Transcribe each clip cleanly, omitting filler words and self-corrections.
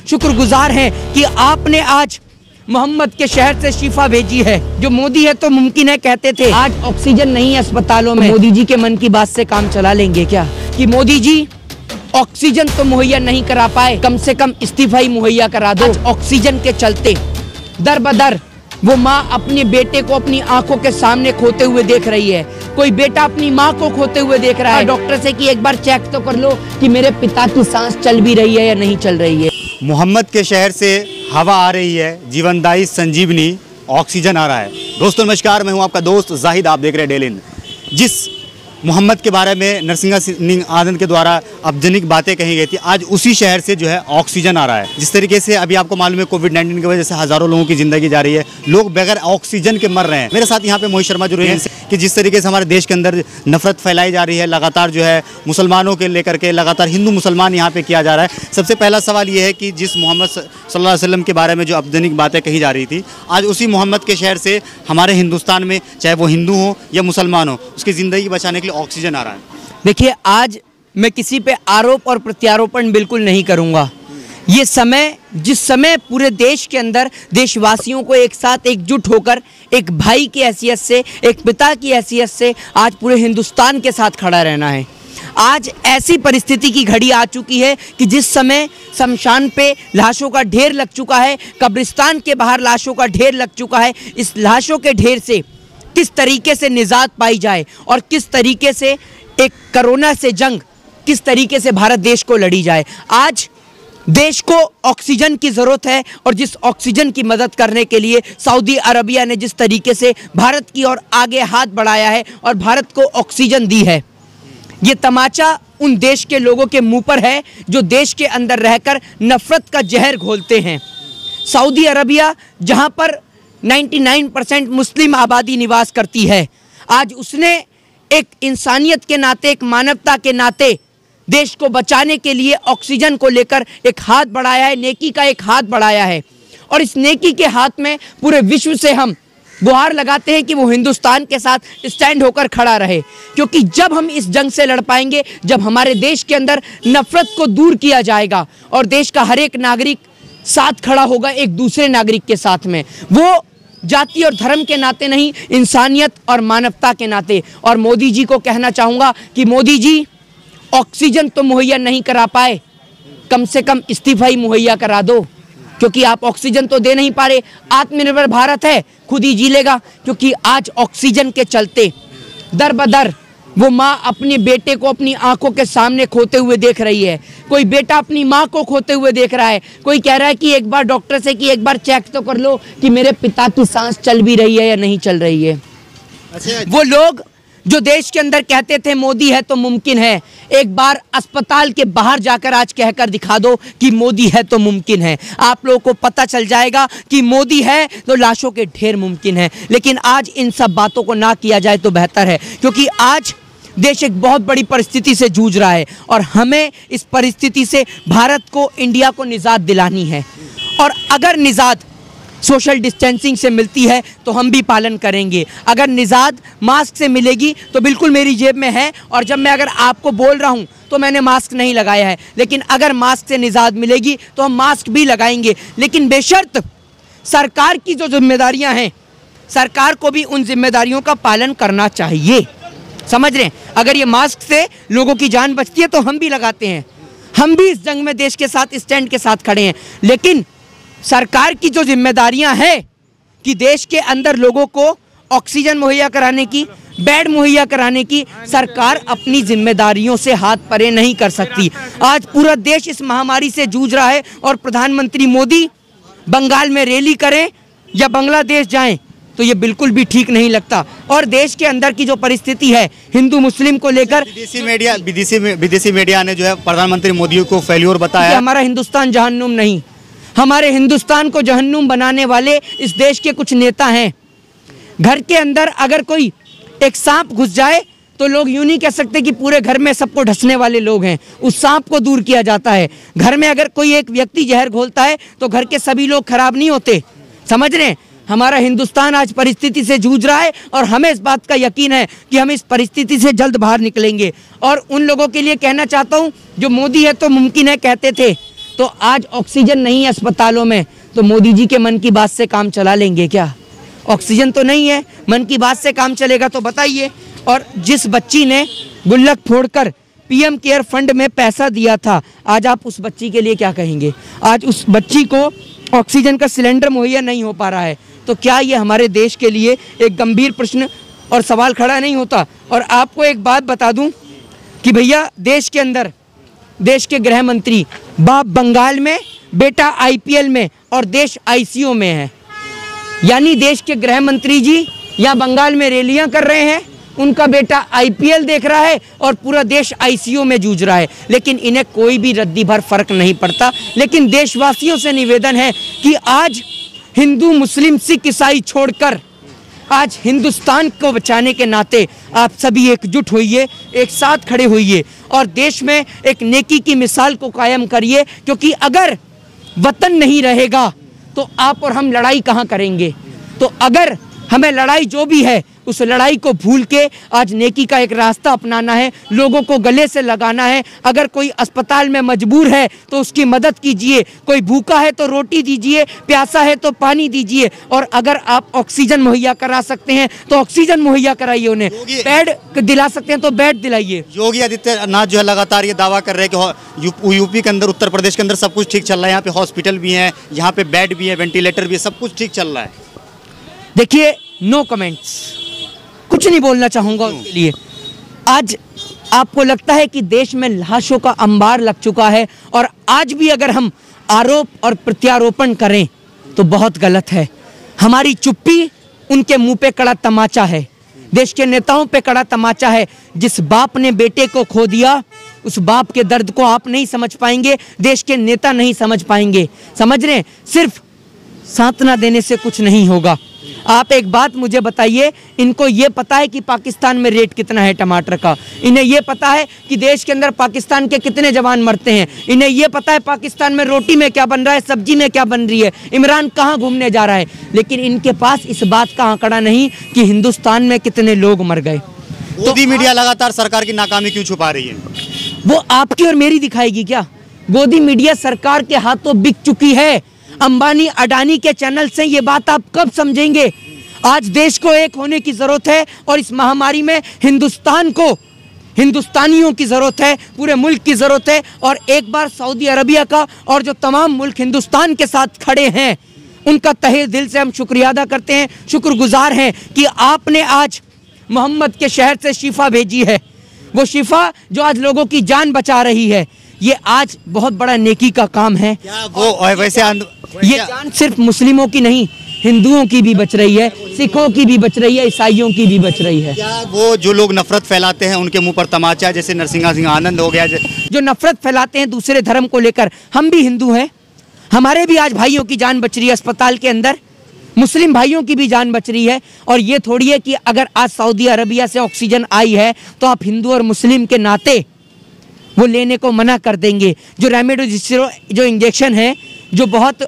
शुक्रगुजार हैं कि आपने आज मोहम्मद के शहर से शिफा भेजी है। जो मोदी है तो मुमकिन है कहते थे, आज ऑक्सीजन नहीं है अस्पतालों में, मोदी जी के मन की बात से काम चला लेंगे क्या? कि मोदी जी ऑक्सीजन तो मुहैया नहीं करा पाए, कम से कम इस्तीफा ही मुहैया करा दो। ऑक्सीजन के चलते दर बदर वो माँ अपने बेटे को अपनी आंखों के सामने खोते हुए देख रही है। कोई बेटा अपनी माँ को खोते हुए देख रहा है डॉक्टर से कि एक बार चेक तो कर लो कि मेरे पिता की सांस चल भी रही है या नहीं चल रही है। मोहम्मद के शहर से हवा आ रही है, जीवनदायी संजीवनी ऑक्सीजन आ रहा है। दोस्तों नमस्कार, मैं हूं आपका दोस्त जाहिद, आप देख रहे हैं डेली इन। जिस मोहम्मद के बारे में नरसिंहा सिंह आनंद के द्वारा अपजनिक बातें कही गई थी, आज उसी शहर से जो है ऑक्सीजन आ रहा है। जिस तरीके से अभी आपको मालूम है कोविड-19 की वजह से हज़ारों लोगों की ज़िंदगी जा रही है, लोग बगैर ऑक्सीजन के मर रहे हैं। मेरे साथ यहाँ पे मोहित शर्मा जुड़े हैं कि जिस तरीके से हमारे देश के अंदर नफरत फैलाई जा रही है, लगातार जो है मुसलमानों के लेकर के लगातार हिंदू मुसलमान यहाँ पे किया जा रहा है। सबसे पहला सवाल ये है कि जिस मोहम्मद सल्लल्लाहु अलैहि वसल्लम के बारे में जो अपजनिक बातें कही जा रही थी, आज उसी मोहम्मद के शहर से हमारे हिंदुस्तान में, चाहे वो हिंदू हो या मुसलमान हो, उसकी ज़िंदगी बचाने के लिए ऑक्सीजन आ रहा है। देखिए, आज मैं किसी पे आरोप और प्रत्यारोपण बिल्कुल नहीं करूंगा। ये समय, जिस समय पूरे देश के अंदर देशवासियों को एक साथ एकजुट होकर एक भाई की हैसियत से, एक पिता की हैसियत से आज पूरे हिंदुस्तान के साथ खड़ा रहना है। आज ऐसी परिस्थिति की घड़ी आ चुकी है कि जिस समय शमशान पे लाशों का ढेर लग चुका है, कब्रिस्तान के बाहर लाशों का ढेर लग चुका है, इस लाशों के ढेर से किस तरीके से निजात पाई जाए और किस तरीके से एक कोरोना से जंग किस तरीके से भारत देश को लड़ी जाए। आज देश को ऑक्सीजन की ज़रूरत है और जिस ऑक्सीजन की मदद करने के लिए सऊदी अरबिया ने जिस तरीके से भारत की ओर आगे हाथ बढ़ाया है और भारत को ऑक्सीजन दी है, ये तमाचा उन देश के लोगों के मुंह पर है जो देश के अंदर रहकर नफरत का जहर घोलते हैं। सऊदी अरबिया, जहां पर 99% मुस्लिम आबादी निवास करती है, आज उसने एक इंसानियत के नाते, एक मानवता के नाते देश को बचाने के लिए ऑक्सीजन को लेकर एक हाथ बढ़ाया है, नेकी का एक हाथ बढ़ाया है। और इस नेकी के हाथ में पूरे विश्व से हम गुहार लगाते हैं कि वो हिंदुस्तान के साथ स्टैंड होकर खड़ा रहे, क्योंकि जब हम इस जंग से लड़ पाएंगे, जब हमारे देश के अंदर नफरत को दूर किया जाएगा और देश का हर एक नागरिक साथ खड़ा होगा एक दूसरे नागरिक के साथ में, वो जाति और धर्म के नाते नहीं, इंसानियत और मानवता के नाते। और मोदी जी को कहना चाहूँगा कि मोदी जी ऑक्सीजन तो मुहैया नहीं करा पाए, कम से कम इस्तीफा ही मुहैया करा दो, क्योंकि आप ऑक्सीजन तो दे नहीं पा रहे। आत्मनिर्भर भारत है, खुद ही जी लेगा, क्योंकि आज ऑक्सीजन के चलते दर बदर वो माँ अपने बेटे को अपनी आंखों के सामने खोते हुए देख रही है। कोई बेटा अपनी माँ को खोते हुए देख रहा है। कोई कह रहा है कि एक बार डॉक्टर से कि एक बार चेक तो कर लो कि मेरे पिता की सांस चल भी रही है या नहीं चल रही है। वो लोग जो देश के अंदर कहते थे मोदी है तो मुमकिन है, एक बार अस्पताल के बाहर जाकर आज कहकर दिखा दो कि मोदी है तो मुमकिन है। आप लोगों को पता चल जाएगा कि मोदी है तो लाशों के ढेर मुमकिन है। लेकिन आज इन सब बातों को ना किया जाए तो बेहतर है, क्योंकि आज देश एक बहुत बड़ी परिस्थिति से जूझ रहा है और हमें इस परिस्थिति से भारत को, इंडिया को निजात दिलानी है। और अगर निजात सोशल डिस्टेंसिंग से मिलती है तो हम भी पालन करेंगे। अगर निजात मास्क से मिलेगी तो बिल्कुल मेरी जेब में है, और जब मैं अगर आपको बोल रहा हूँ तो मैंने मास्क नहीं लगाया है, लेकिन अगर मास्क से निजात मिलेगी तो हम मास्क भी लगाएंगे। लेकिन बेशर्त सरकार की जो जिम्मेदारियाँ हैं, सरकार को भी उन जिम्मेदारियों का पालन करना चाहिए। समझ रहे हैं? अगर ये मास्क से लोगों की जान बचती है तो हम भी लगाते हैं, हम भी इस जंग में देश के साथ स्टैंड के साथ खड़े हैं। लेकिन सरकार की जो जिम्मेदारियां हैं कि देश के अंदर लोगों को ऑक्सीजन मुहैया कराने की, बेड मुहैया कराने की, सरकार अपनी जिम्मेदारियों से हाथ परे नहीं कर सकती। आज पूरा देश इस महामारी से जूझ रहा है और प्रधानमंत्री मोदी बंगाल में रैली करें या बांग्लादेश जाएं तो ये बिल्कुल भी ठीक नहीं लगता। और देश के अंदर की जो परिस्थिति है हिंदू मुस्लिम को लेकर, विदेशी मीडिया ने जो है प्रधानमंत्री मोदी को फेल्योर बताया। हमारा हिंदुस्तान जहन्नुम नहीं, हमारे हिंदुस्तान को जहन्नुम बनाने वाले इस देश के कुछ नेता हैं। घर के अंदर अगर कोई एक सांप घुस जाए तो लोग यूं नहीं कह सकते कि पूरे घर में सबको ढसने वाले लोग हैं, उस सांप को दूर किया जाता है। घर में अगर कोई एक व्यक्ति जहर घोलता है तो घर के सभी लोग खराब नहीं होते। समझ रहे हैं? हमारा हिंदुस्तान आज परिस्थिति से जूझ रहा है और हमें इस बात का यकीन है कि हम इस परिस्थिति से जल्द बाहर निकलेंगे। और उन लोगों के लिए कहना चाहता हूं जो मोदी है तो मुमकिन है कहते थे, तो आज ऑक्सीजन नहीं है अस्पतालों में, तो मोदी जी के मन की बात से काम चला लेंगे क्या? ऑक्सीजन तो नहीं है, मन की बात से काम चलेगा तो बताइए। और जिस बच्ची ने गुल्लक फोड़कर पीएम केयर फंड में पैसा दिया था, आज आप उस बच्ची के लिए क्या कहेंगे? आज उस बच्ची को ऑक्सीजन का सिलेंडर मुहैया नहीं हो पा रहा है, तो क्या ये हमारे देश के लिए एक गंभीर प्रश्न और सवाल खड़ा नहीं होता? और आपको एक बात बता दूं कि भैया देश के अंदर देश के गृह मंत्री, बाप बंगाल में, बेटा आईपीएल में और देश आईसीयू में है। यानी देश के गृह मंत्री जी या बंगाल में रैलियां कर रहे हैं, उनका बेटा आईपीएल देख रहा है और पूरा देश आईसीयू में जूझ रहा है, लेकिन इन्हें कोई भी रद्दी भर फर्क नहीं पड़ता। लेकिन देशवासियों से निवेदन है कि आज हिंदू मुस्लिम सिख ईसाई छोड़कर आज हिंदुस्तान को बचाने के नाते आप सभी एकजुट होइए, एक साथ खड़े होइए और देश में एक नेकी की मिसाल को कायम करिए, क्योंकि अगर वतन नहीं रहेगा तो आप और हम लड़ाई कहाँ करेंगे? तो अगर हमें लड़ाई जो भी है उस लड़ाई को भूल के आज नेकी का एक रास्ता अपनाना है, लोगों को गले से लगाना है। अगर कोई अस्पताल में मजबूर है तो उसकी मदद कीजिए, कोई भूखा है तो रोटी दीजिए, प्यासा है तो पानी दीजिए, और अगर आप ऑक्सीजन मुहैया करा सकते हैं तो ऑक्सीजन मुहैया कराइए, उन्हें बेड दिला सकते हैं तो बेड दिलाइए। योगी आदित्यनाथ जो है लगातार ये दावा कर रहे हैं कि यूपी के अंदर, उत्तर प्रदेश के अंदर सब कुछ ठीक चल रहा है, यहाँ पे हॉस्पिटल भी हैं, यहाँ पे बेड भी है, वेंटिलेटर भी है, सब कुछ ठीक चल रहा है। देखिए, नो कमेंट्स, कुछ नहीं बोलना चाहूंगा उसके लिए। आज आपको लगता है कि देश में लाशों का अंबार लग चुका है, और आज भी अगर हम आरोप और प्रत्यारोपण करें तो बहुत गलत है। हमारी चुप्पी उनके मुंह पे कड़ा तमाचा है, देश के नेताओं पे कड़ा तमाचा है। जिस बाप ने बेटे को खो दिया, उस बाप के दर्द को आप नहीं समझ पाएंगे, देश के नेता नहीं समझ पाएंगे। समझ रहे हैं? सिर्फ सांत्वना देने से कुछ नहीं होगा। आप एक बात मुझे बताइए, इनको ये पता है कि पाकिस्तान में रेट कितना है टमाटर का? इन्हें ये पता है कि देश के अंदर पाकिस्तान के कितने जवान मरते हैं? इन्हें ये पता है पाकिस्तान में रोटी में क्या बन रहा है, सब्जी में क्या बन रही है, इमरान कहाँ घूमने जा रहा है? लेकिन इनके पास इस बात का आंकड़ा नहीं कि हिंदुस्तान में कितने लोग मर गए। मोदी मीडिया लगातार सरकार की नाकामी क्यों छुपा रही है? वो आपकी और मेरी दिखाएगी क्या? गोदी मीडिया सरकार के हाथों बिक चुकी है। अंबानी अडानी के चैनल से ये बात आप कब समझेंगे? आज देश को एक होने की जरूरत है, और इस महामारी में हिंदुस्तान को, हिंदुस्तानियों की जरूरत है, पूरे मुल्क की जरूरत है। और एक बार सऊदी अरबिया का और जो तमाम मुल्क हिंदुस्तान के साथ खड़े हैं, उनका तहे दिल से हम शुक्रिया अदा करते हैं, शुक्रगुजार हैं कि आपने आज मोहम्मद के शहर से शिफा भेजी है। वो शिफा जो आज लोगों की जान बचा रही है, ये आज बहुत बड़ा नेकी का काम है। ये जान सिर्फ मुस्लिमों की नहीं, हिंदुओं की भी बच रही है, सिखों की भी बच रही है, ईसाइयों की भी बच रही है। क्या वो जो लोग नफरत फैलाते हैं उनके मुंह पर तमाचा, जैसे नरसिंहा सिंह आनंद हो गया, जो नफरत फैलाते हैं दूसरे धर्म को लेकर? हम भी हिंदू हैं, हमारे भी आज भाइयों की जान बच रही है अस्पताल के अंदर, मुस्लिम भाइयों की भी जान बच रही है। और ये थोड़ी है कि अगर आज सऊदी अरबिया से ऑक्सीजन आई है तो आप हिंदू और मुस्लिम के नाते वो लेने को मना कर देंगे। जो रेमडेसिविर जो इंजेक्शन है, जो बहुत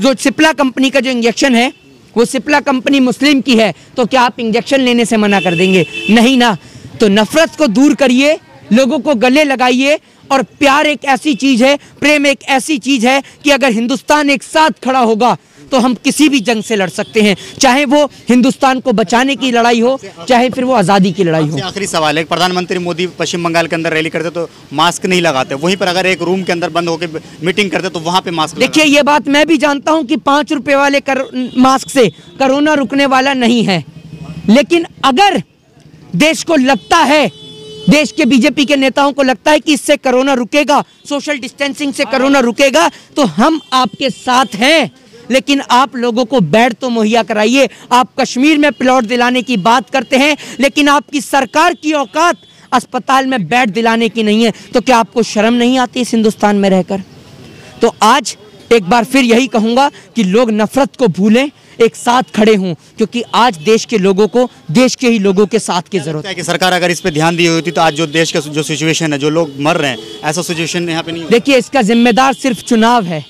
जो सिप्ला कंपनी का जो इंजेक्शन है, वो सिप्ला कंपनी मुस्लिम की है, तो क्या आप इंजेक्शन लेने से मना कर देंगे? नहीं ना। तो नफरत को दूर करिए, लोगों को गले लगाइए, और प्यार एक ऐसी चीज़ है, प्रेम एक ऐसी चीज़ है कि अगर हिंदुस्तान एक साथ खड़ा होगा तो हम किसी भी जंग से लड़ सकते हैं, चाहे वो हिंदुस्तान को बचाने की लड़ाई हो, चाहे फिर वो आज़ादी की लड़ाई हो। आखिरी सवाल है, प्रधानमंत्री मोदी पश्चिम बंगाल के अंदर रैली करते तो मास्क नहीं लगाते, वहीं पर अगर एक रूम के अंदर बंद होकर मीटिंग करते तो वहाँ पे मास्क। देखिए, ये बात मैं भी जानता हूँ कि 5 रुपए वाले मास्क से कोरोना रुकने वाला नहीं है, लेकिन अगर देश को लगता है, देश के बीजेपी के नेताओं को लगता है कि इससे कोरोना रुकेगा, सोशल डिस्टेंसिंग से कोरोना रुकेगा, तो हम आपके साथ हैं। लेकिन आप लोगों को बेड तो मुहैया कराइए। आप कश्मीर में प्लॉट दिलाने की बात करते हैं, लेकिन आपकी सरकार की औकात अस्पताल में बेड दिलाने की नहीं है, तो क्या आपको शर्म नहीं आती इस हिंदुस्तान में रहकर? तो आज एक बार फिर यही कहूँगा कि लोग नफरत को भूलें, एक साथ खड़े हों, क्योंकि आज देश के लोगों को देश के ही लोगों के साथ की जरूरत है। कि सरकार अगर इस पे ध्यान दी होती तो आज जो देश का जो सिचुएशन है, जो लोग मर रहे हैं, ऐसा सिचुएशन यहाँ पे नहीं। देखिए, इसका जिम्मेदार सिर्फ चुनाव है,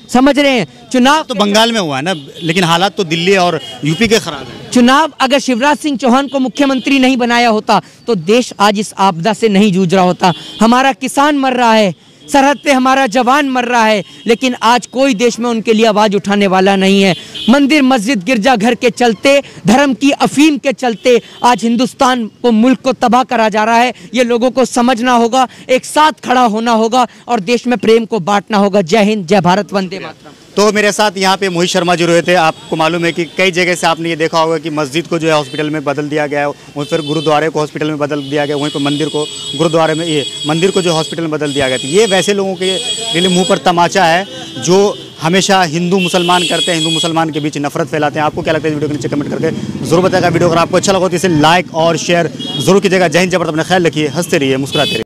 समझ रहे हैं? चुनाव तो बंगाल में हुआ है ना, लेकिन हालात तो दिल्ली और यूपी के खराब हैं। चुनाव अगर शिवराज सिंह चौहान को मुख्यमंत्री नहीं बनाया होता तो देश आज इस आपदा से नहीं जूझ रहा होता। हमारा किसान मर रहा है, सरहद पे हमारा जवान मर रहा है, लेकिन आज कोई देश में उनके लिए आवाज़ उठाने वाला नहीं है। मंदिर मस्जिद गिरजा घर के चलते, धर्म की अफीम के चलते आज हिंदुस्तान को, मुल्क को तबाह करा जा रहा है। ये लोगों को समझना होगा, एक साथ खड़ा होना होगा और देश में प्रेम को बांटना होगा। जय हिंद, जय भारत, वंदे मातरम। तो मेरे साथ यहाँ पे मोहित शर्मा जी रहे थे। आपको मालूम है कि कई जगह से आपने ये देखा होगा कि मस्जिद को जो है हॉस्पिटल में बदल दिया गया है, वहीं पर गुरुद्वारे को हॉस्पिटल में बदल दिया गया, वहीं पर मंदिर को गुरुद्वारे में, ये मंदिर को जो हॉस्पिटल में बदल दिया गया। तो ये वैसे लोगों के लिए मुँह पर तमाचा है जो हमेशा हिंदू मुसलमान करते हैं, हिंदू मुसलमान के बीच नफरत फैलाते हैं। आपको क्या लगता है इस वीडियो के नीचे कमेंट करके जरूर बताएगा। वीडियो अगर आपको अच्छा लगा तो इसे लाइक और शेयर जरूर कीजिएगा। जय हिंद, जय भारत, अपना ख्याल रखिए, हंसते रहिए, मुस्कुराते रहिए।